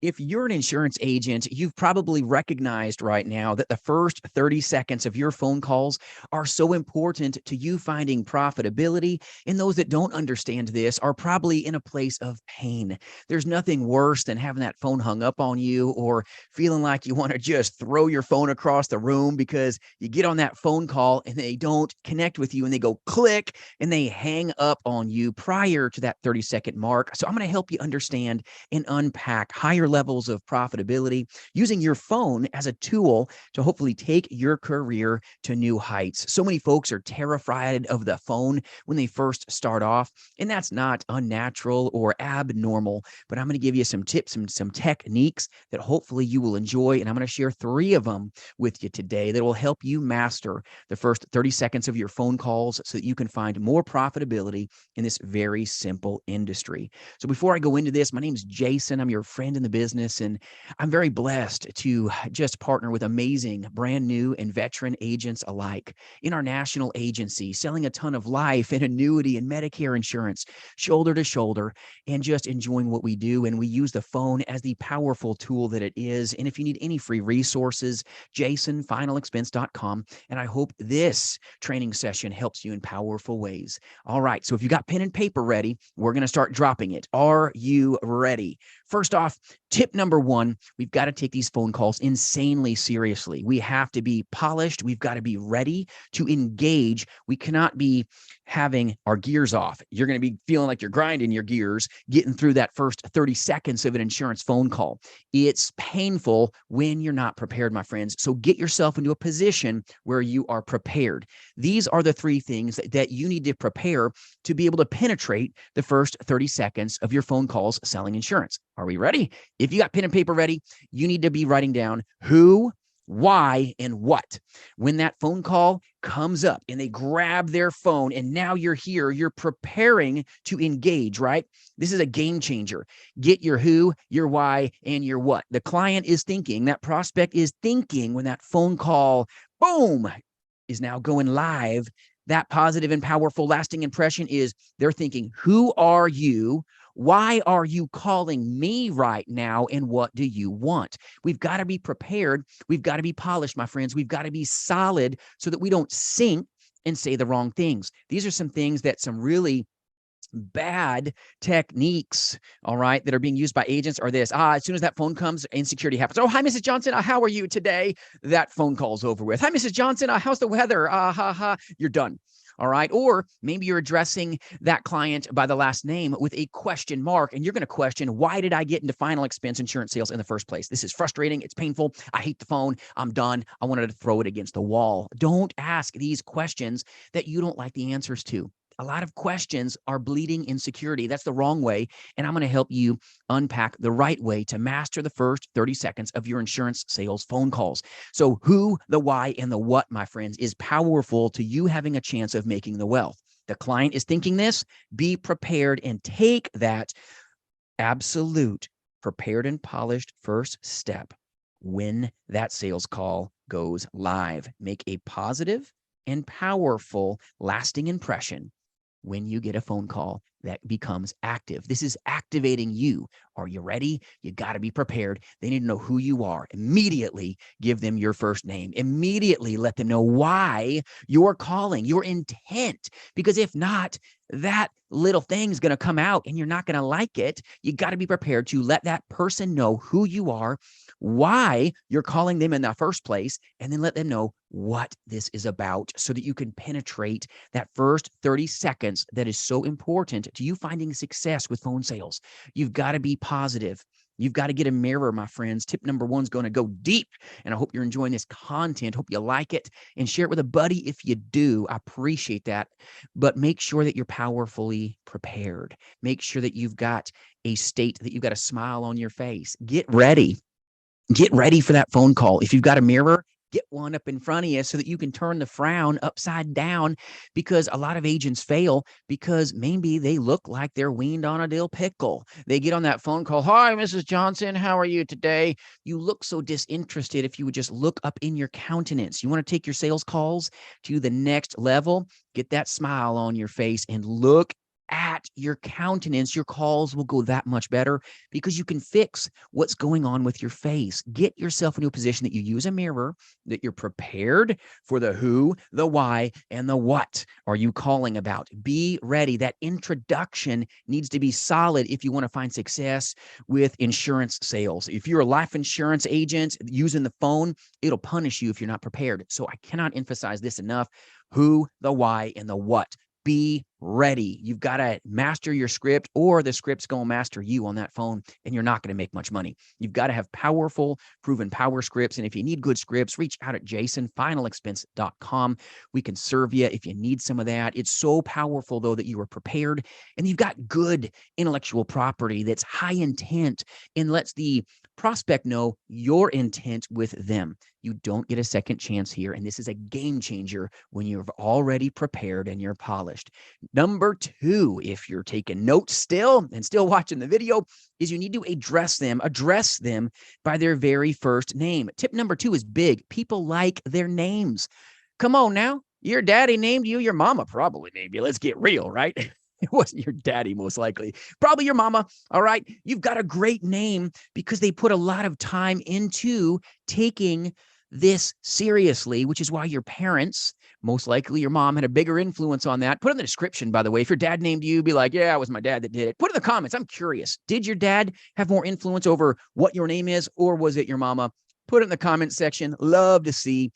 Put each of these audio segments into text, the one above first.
If you're an insurance agent, you've probably recognized right now that the first 30 seconds of your phone calls are so important to you finding profitability. And those that don't understand this are probably in a place of pain. There's nothing worse than having that phone hung up on you or feeling like you want to just throw your phone across the room because you get on that phone call and they don't connect with you and they go click and they hang up on you prior to that 30-second mark. So I'm going to help you understand and unpack higher levels of profitability using your phone as a tool to hopefully take your career to new heights. So many folks are terrified of the phone when they first start off, and that's not unnatural or abnormal, but I'm going to give you some tips and some techniques that hopefully you will enjoy, and I'm going to share 3 of them with you today that will help you master the first 30 seconds of your phone calls so that you can find more profitability in this very simple industry. So before I go into this, my name is Jason. I'm your friend in the business, and I'm very blessed to just partner with amazing brand new and veteran agents alike in our national agency, selling a ton of life and annuity and Medicare insurance, shoulder to shoulder, and just enjoying what we do. And we use the phone as the powerful tool that it is. And if you need any free resources, jasonfinalexpense.com. And I hope this training session helps you in powerful ways. All right, so if you got pen and paper ready, we're going to start dropping it. Are you ready? First off, tip number 1, we've got to take these phone calls insanely seriously. We have to be polished. We've got to be ready to engage. We cannot be having our gears off. You're going to be feeling like you're grinding your gears, getting through that first 30 seconds of an insurance phone call. It's painful when you're not prepared, my friends. So get yourself into a position where you are prepared. These are the 3 things that you need to prepare to be able to penetrate the first 30 seconds of your phone calls selling insurance. Are we ready? If you got pen and paper ready, you need to be writing down who, why, and what. When that phone call comes up and they grab their phone and now you're here, you're preparing to engage, right? This is a game changer. Get your who, your why, and your what. The client is thinking, that prospect is thinking when that phone call, boom, is now going live. That positive and powerful lasting impression is they're thinking, who are you? Why are you calling me right now? And what do you want? We've got to be prepared. We've got to be polished, my friends. We've got to be solid so that we don't sink and say the wrong things. These are some things that some really bad techniques, all right, that are being used by agents are this. As soon as that phone comes, insecurity happens. Oh, hi, Mrs. Johnson. How are you today? That phone call's over with. Hi, Mrs. Johnson. How's the weather? You're done. All right. Or maybe you're addressing that client by the last name with a question mark, and you're going to question, why did I get into final expense insurance sales in the first place? This is frustrating. It's painful. I hate the phone. I'm done. I wanted to throw it against the wall. Don't ask these questions that you don't like the answers to. A lot of questions are bleeding insecurity. That's the wrong way. And I'm going to help you unpack the right way to master the first 30 seconds of your insurance sales phone calls. So who, the why, and the what, my friends, is powerful to you having a chance of making the wealth. The client is thinking this. Be prepared and take that absolute prepared and polished first step when that sales call goes live. Make a positive and powerful lasting impression when you get a phone call that becomes active. This is activating you. Are you ready? You got to be prepared. They need to know who you are. Immediately give them your first name. Immediately let them know why you're calling, your intent. Because if not, that little thing's going to come out and you're not going to like it. You got to be prepared to let that person know who you are, why you're calling them in the first place, and then let them know what this is about so that you can penetrate that first 30 seconds that is so important to you finding success with phone sales. You've got to be positive. You've got to get a mirror, my friends. Tip number 1 is going to go deep, and I hope you're enjoying this content. Hope you like it, and share it with a buddy if you do. I appreciate that, but make sure that you're powerfully prepared. Make sure that you've got a state, that you've got a smile on your face. Get ready. Get ready for that phone call. If you've got a mirror, get one up in front of you so that you can turn the frown upside down, because a lot of agents fail because maybe they look like they're weaned on a dill pickle. They get on that phone call. Hi, Mrs. Johnson. How are you today? You look so disinterested. If you would just look up in your countenance, you want to take your sales calls to the next level, get that smile on your face and look at your countenance, your calls will go that much better because you can fix what's going on with your face. Get yourself into a position that you use a mirror, that you're prepared for the who, the why, and the what are you calling about. Be ready. That introduction needs to be solid if you want to find success with insurance sales. If you're a life insurance agent using the phone, it'll punish you if you're not prepared. So I cannot emphasize this enough. Who, the why, and the what. Be ready. You've got to master your script, or the script's going to master you on that phone, and you're not going to make much money. You've got to have powerful, proven power scripts. And if you need good scripts, reach out at jasonfinalexpense.com. We can serve you if you need some of that. It's so powerful, though, that you are prepared and you've got good intellectual property that's high intent and lets the prospect know your intent with them. You don't get a second chance here. And this is a game changer when you've already prepared and you're polished. Number two, if you're taking notes still and still watching the video, is you need to address them by their very first name. Tip number two is big. People like their names. Come on now. Your daddy named you. Your mama probably named you. Let's get real, right? It wasn't your daddy, most likely. Probably your mama. All right. You've got a great name because they put a lot of time into taking this seriously, which is why your parents, most likely your mom, had a bigger influence on that. Put in the description, by the way. If your dad named you, be like, yeah, it was my dad that did it. Put in the comments. I'm curious. Did your dad have more influence over what your name is, or was it your mama? Put it in the comment section. Love to see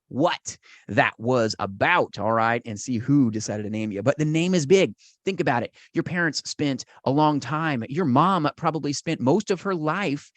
what that was about, all right, and see who decided to name you. But the name is big. Think about it. Your parents spent a long time. Your mom probably spent most of her life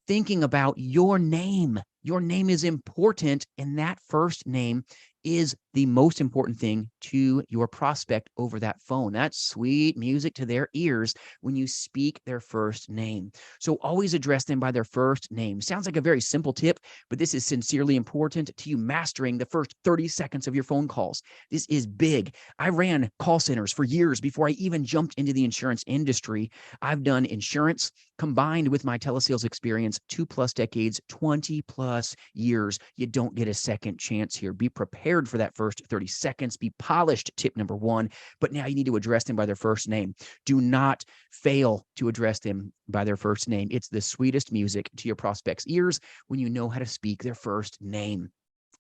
thinking about your name. Your name is important, and that first name is the most important thing to your prospect over that phone. That's sweet music to their ears when you speak their first name. So always address them by their first name. Sounds like a very simple tip, but this is sincerely important to you mastering the first 30 seconds of your phone calls. This is big. I ran call centers for years before I even jumped into the insurance industry. I've done insurance combined with my telesales experience, 2+ decades, 20+ years. You don't get a second chance here. Be prepared for that first 30 seconds. Be polished, tip number one. But now you need to address them by their first name. Do not fail to address them by their first name. It's the sweetest music to your prospects' ears when you know how to speak their first name.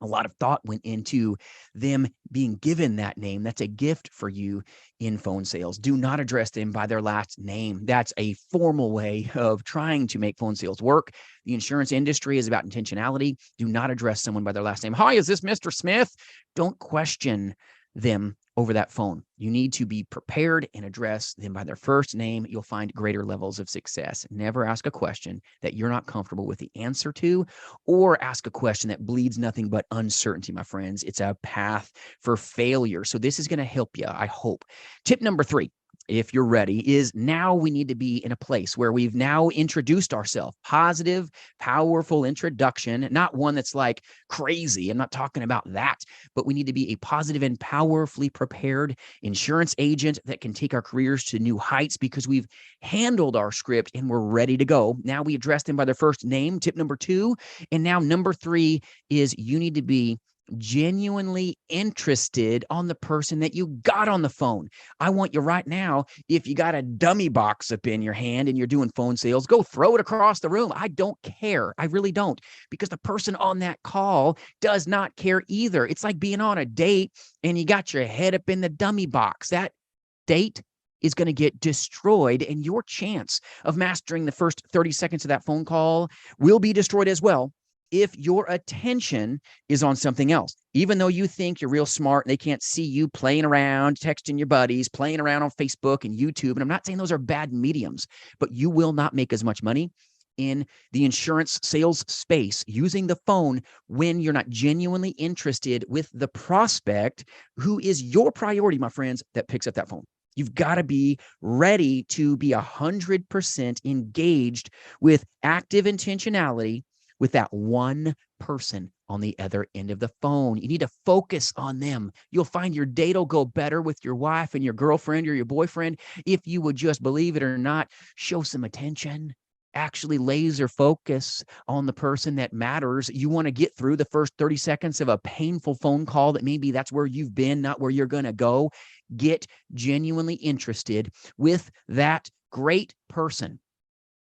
A lot of thought went into them being given that name. That's a gift for you in phone sales. Do not address them by their last name. That's a formal way of trying to make phone sales work. The insurance industry is about intentionality. Do not address someone by their last name. Hi, is this Mr. Smith? Don't question them over that phone. You need to be prepared and address them by their first name. You'll find greater levels of success. Never ask a question that you're not comfortable with the answer to, or ask a question that bleeds nothing but uncertainty, my friends. It's a path for failure. So this is going to help you, I hope. Tip number three, if you're ready, is now we need to be in a place where we've now introduced ourselves. Positive, powerful introduction, not one that's like crazy. I'm not talking about that, but we need to be a positive and powerfully prepared insurance agent that can take our careers to new heights because we've handled our script and we're ready to go. Now we address them by their first name, tip number two. And now number three is you need to be genuinely interested on the person that you got on the phone. I want you right now, if you got a dummy box up in your hand and you're doing phone sales, go throw it across the room. I don't care. I really don't, because the person on that call does not care either. It's like being on a date and you got your head up in the dummy box. That date is going to get destroyed, and your chance of mastering the first 30 seconds of that phone call will be destroyed as well if your attention is on something else. Even though you think you're real smart and they can't see you playing around, texting your buddies, playing around on Facebook and YouTube. And I'm not saying those are bad mediums, but you will not make as much money in the insurance sales space using the phone when you're not genuinely interested with the prospect who is your priority, my friends, that picks up that phone. You've got to be ready to be 100% engaged with active intentionality with that one person on the other end of the phone. You need to focus on them. You'll find your date will go better with your wife and your girlfriend or your boyfriend if you would just, believe it or not, show some attention. actually laser focus on the person that matters. You want to get through the first 30 seconds of a painful phone call that maybe that's where you've been, not where you're going to go. Get genuinely interested with that great person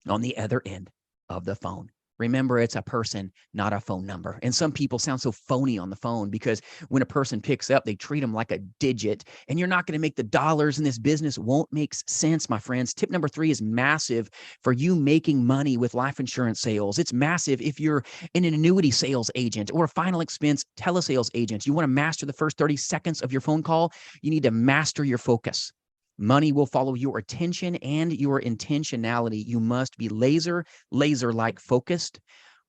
on the other end of the phone. Remember, it's a person, not a phone number. And some people sound so phony on the phone because when a person picks up, they treat them like a digit, and you're not going to make the dollars, and this business won't make sense, my friends. Tip number 3 is massive for you making money with life insurance sales. It's massive if you're an annuity sales agent or a final expense telesales agent. You want to master the first 30 seconds of your phone call. You need to master your focus. Money will follow your attention and your intentionality. You must be laser-like focused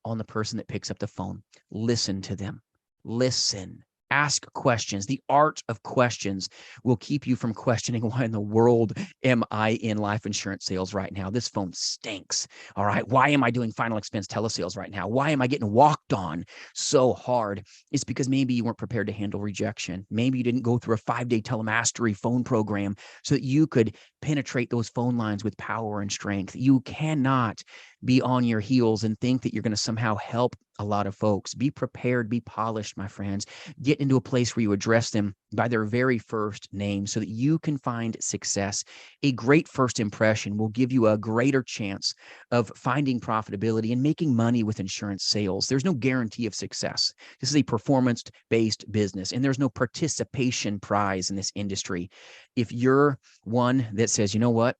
on the person that picks up the phone. Listen to them. Listen. Ask questions. The art of questions will keep you from questioning, why in the world am I in life insurance sales right now? This phone stinks. All right. Why am I doing final expense telesales right now? Why am I getting walked on so hard? It's because maybe you weren't prepared to handle rejection. Maybe you didn't go through a 5-day telemastery phone program so that you could penetrate those phone lines with power and strength. You cannot be on your heels and think that you're going to somehow help a lot of folks. Be prepared, be polished, my friends. Get into a place where you address them by their very first name so that you can find success. A great first impression will give you a greater chance of finding profitability and making money with insurance sales. There's no guarantee of success. This is a performance-based business, and there's no participation prize in this industry. If you're one that says, you know what,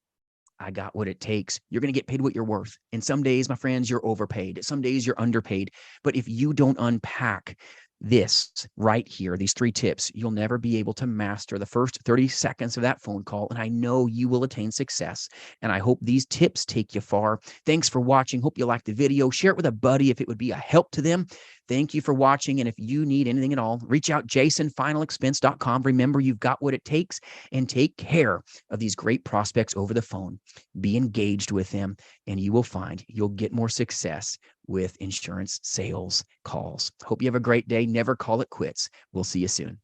I got what it takes, you're going to get paid what you're worth. And some days, my friends, you're overpaid. Some days you're underpaid. But if you don't unpack this right here, these 3 tips, you'll never be able to master the first 30 seconds of that phone call. And I know you will attain success. And I hope these tips take you far. Thanks for watching. Hope you liked the video. Share it with a buddy if it would be a help to them. Thank you for watching. And if you need anything at all, reach out, jasonfinalexpense.com. Remember, you've got what it takes, and take care of these great prospects over the phone. Be engaged with them, and you will find you'll get more success with insurance sales calls. Hope you have a great day. Never call it quits. We'll see you soon.